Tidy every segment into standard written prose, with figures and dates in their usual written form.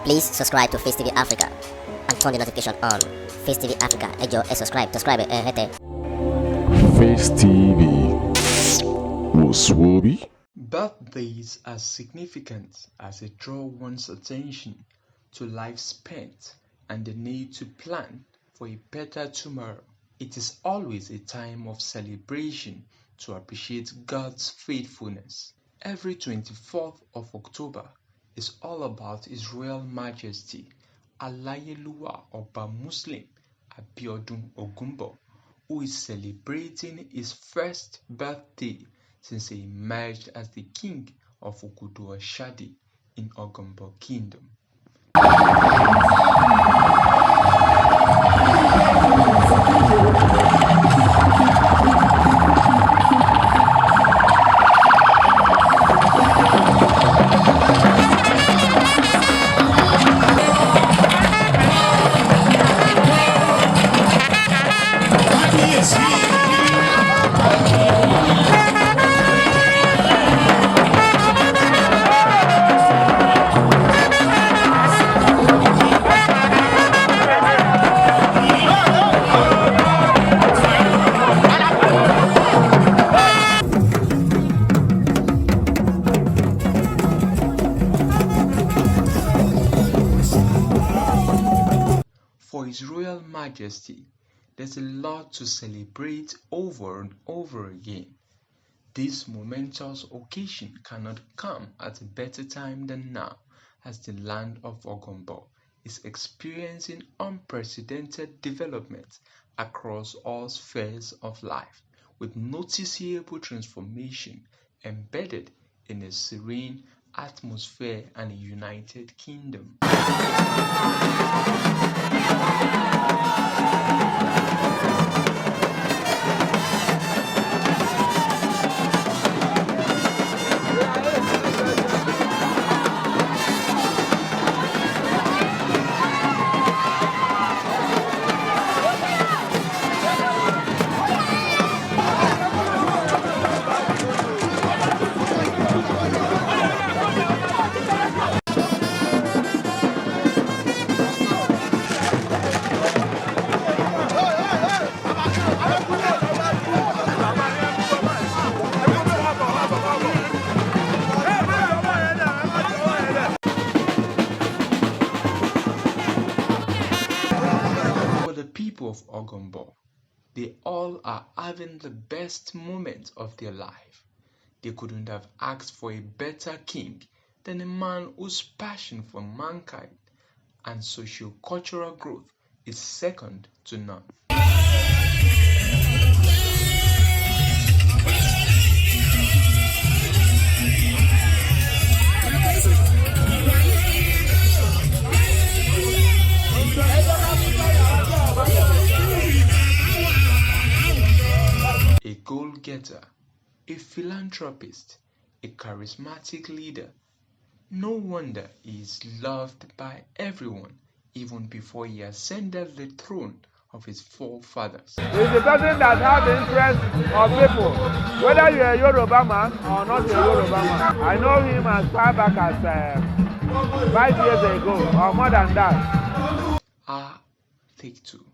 Please subscribe to Face TV Africa and turn the notification on. Face TV Africa, ẹ jọ̀ọ́, subscribe, hete. Face TV was Swoby. Birthdays are significant as they draw one's attention to life spent and the need to plan for a better tomorrow. It is always a time of celebration to appreciate God's faithfulness. Every 24th of October is all about His Royal Majesty, Alaiyeluwa Oba Muslim Abiodun Ogumbo, who is celebrating his first birthday since he emerged as the king of Ogombo in Ogombo Kingdom. For His Royal Majesty, there's a lot to celebrate over and over again. This momentous occasion cannot come at a better time than now, as the land of Ogombo is experiencing unprecedented development across all spheres of life, with noticeable transformation embedded in a serene atmosphere and a united kingdom. People of Ogombo, they all are having the best moment of their life. They couldn't have asked for a better king than a man whose passion for mankind and socio-cultural growth is second to none. A goal-getter, a philanthropist, a charismatic leader. No wonder he is loved by everyone even before he ascended the throne of his forefathers. He's the person that has the interest of people, whether you're a Yoruba man or not a Yoruba man. I know him as far back as 5 years ago or more than that. Take two.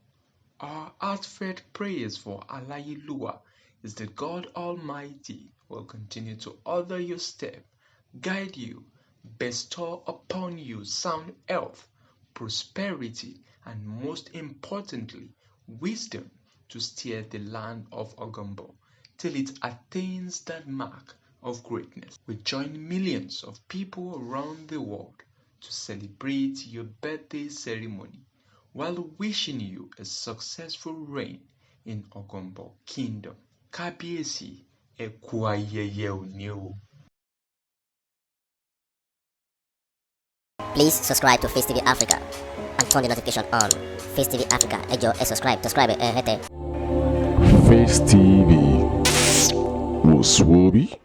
Our heartfelt prayers for Alaiyeluwa is that God Almighty will continue to order your step, guide you, bestow upon you sound health, prosperity, and most importantly, wisdom to steer the land of Ogombo till it attains that mark of greatness. We join millions of people around the world to celebrate your birthday ceremony while wishing you a successful reign in Ogombo Kingdom. Kábíyèsí, ẹ kú ayẹyẹ òní o. Please subscribe to Face TV Africa and turn the notification on. Face TV Africa, ẹ jọ̀ọ́, subscribe, hete. Face TV was Swoby.